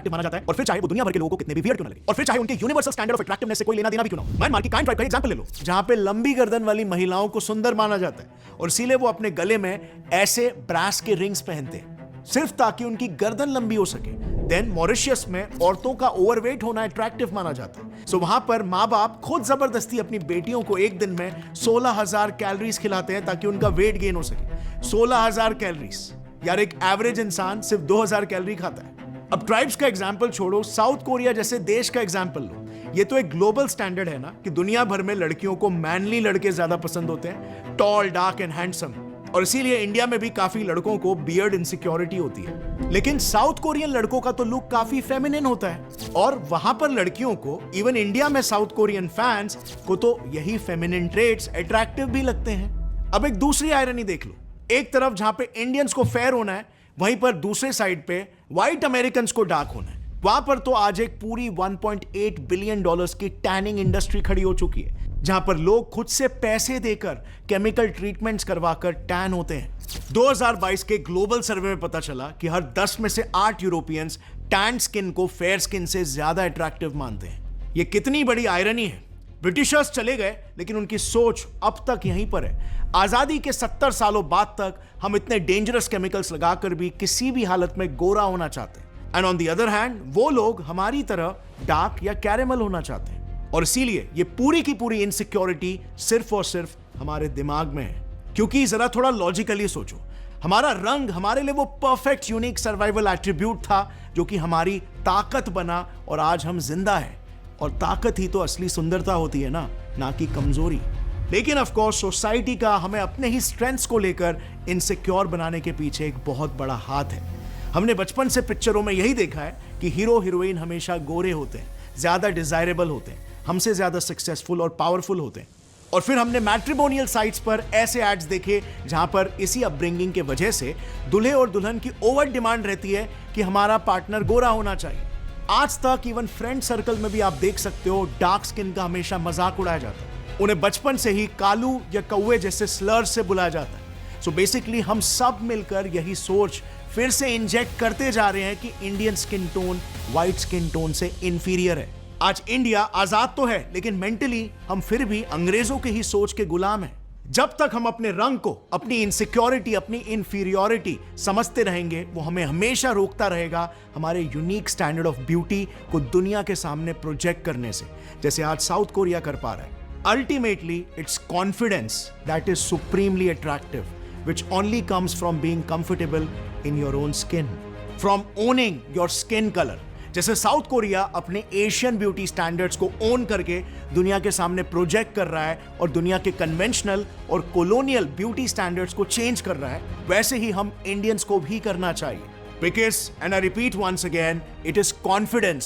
Attractive माना जाता है, और फिर चाहे वो दुनिया भर के लोगों को कितने भी वियर्ड क्यों ना लगे, और फिर चाहे उनके यूनिवर्सल स्टैंडर्ड ऑफ अट्रैक्टिवनेस से कोई लेना देना भी क्यों ना हो। म्यांमार की काइन ट्राइब का एग्जांपल ले लो, जहां पे लंबी गर्दन वाली महिलाओं को सुंदर माना जाता है और इसीलिए वो अपने गले में ऐसे ब्रास के रिंग्स पहनते हैं सिर्फ ताकि उनकी गर्दन लंबी हो सके। देन मॉरिशस में औरतों का ओवरवेट होना अट्रैक्टिव माना जाता है, सो वहां पर माँ बाप खुद जबरदस्ती अपनी बेटियों को एक दिन में 16,000 कैलोरीज खिलाते हैं ताकि उनका वेट गेन हो सके। 16,000 कैलोरीज, यार एक एवरेज इंसान सिर्फ 2,000 कैलोरी खाता है। अब ट्राइब्स का एग्जाम्पल छोड़ो, साउथ कोरिया जैसे देश का एग्जाम्पल लो। ये तो एक ग्लोबल स्टैंडर्ड है ना कि दुनिया भर में लड़कियों को मैनली लड़के ज्यादा पसंद होते हैं, टॉल, डार्क एंड हैंडसम, और इसीलिए इंडिया में भी काफी लड़कों को बियर्ड इनसिक्योरिटी होती है। लेकिन साउथ कोरियन लड़कों का तो लुक काफी फेमिनिन होता है, और वहां पर लड़कियों को, इवन इंडिया में साउथ कोरियन फैंस को तो यही फेमिनिन ट्रेट्स अट्रैक्टिव भी लगते हैं। अब एक दूसरी आयरनी देख लो, एक तरफ जहां पे इंडियंस को फेयर होना है, वहीं पर दूसरे साइड पे व्हाइट अमेरिकन को डार्क होना है। वहां पर तो आज एक पूरी $1.8 बिलियन की टैनिंग इंडस्ट्री खड़ी हो चुकी है, जहां पर लोग खुद से पैसे देकर केमिकल ट्रीटमेंट्स करवाकर टैन होते हैं। 2022 के ग्लोबल सर्वे में पता चला कि हर 10 में से 8 यूरोपियंस टैन स्किन को फेयर स्किन से ज्यादा अट्रैक्टिव मानते हैं। यह कितनी बड़ी आयरनी है। ब्रिटिशर्स चले गए लेकिन उनकी सोच अब तक यहीं पर है। आजादी के 70 सालों बाद तक हम इतने डेंजरस केमिकल्स लगाकर भी किसी भी हालत में गोरा होना चाहते हैं, and on the other hand वो लोग हमारी तरह डार्क या कैरेमल होना चाहते हैं। और इसीलिए ये पूरी की पूरी इनसिक्योरिटी सिर्फ और सिर्फ हमारे दिमाग में है। क्योंकि जरा थोड़ा लॉजिकली सोचो, हमारा रंग हमारे लिए वो परफेक्ट यूनिक सर्वाइवल एट्रीब्यूट था जो कि हमारी ताकत बना, और आज हम जिंदा हैं। और ताकत ही तो असली सुंदरता होती है ना कि कमजोरी। लेकिन ऑफ कोर्स सोसाइटी का हमें अपने ही स्ट्रेंथ्स को लेकर इनसिक्योर बनाने के पीछे एक बहुत बड़ा हाथ है। हमने बचपन से पिक्चरों में यही देखा है कि हीरो हीरोइन हमेशा गोरे होते हैं, ज्यादा डिजायरेबल होते हैं, हमसे ज्यादा सक्सेसफुल और पावरफुल होते हैं। और फिर हमने मैट्रिमोनियल साइट्स पर ऐसे एड्स देखे जहां पर इसी अपब्रिंगिंग के वजह से दूल्हे और दुल्हन की ओवर डिमांड रहती है कि हमारा पार्टनर गोरा होना चाहिए। आज तक इवन फ्रेंड सर्कल में भी आप देख सकते हो डार्क स्किन का हमेशा मजाक उड़ाया जाता है। उन्हें बचपन से ही कालू या कौवे जैसे स्लर्स से बुलाया जाता है। सो बेसिकली हम सब मिलकर यही सोच फिर से इंजेक्ट करते जा रहे हैं कि Indian skin tone white skin tone से इंफीरियर है। आज इंडिया आजाद तो है लेकिन मेंटली हम फिर भी अंग्रेजों के ही सोच के गुलाम हैं। जब तक हम अपने रंग को, अपनी इनसिक्योरिटी, अपनी इंफीरियरिटी समझते रहेंगे, वो हमें हमेशा रोकता रहेगा हमारे यूनिक स्टैंडर्ड ऑफ ब्यूटी को दुनिया के सामने प्रोजेक्ट करने से, जैसे आज साउथ कोरिया कर पा रहा है। Ultimately it's confidence that is supremely attractive, which only comes from being comfortable in your own skin, from owning your skin color। जैसे साउथ कोरिया अपने एशियन ब्यूटी स्टैंडर्ड्स को ओन करके दुनिया के सामने प्रोजेक्ट कर रहा है और दुनिया के कन्वेंशनल और कॉलोनियल ब्यूटी स्टैंडर्ड्स को चेंज कर रहा है, वैसे ही हम इंडियंस को भी करना चाहिए। Because, and I repeat once again, it is confidence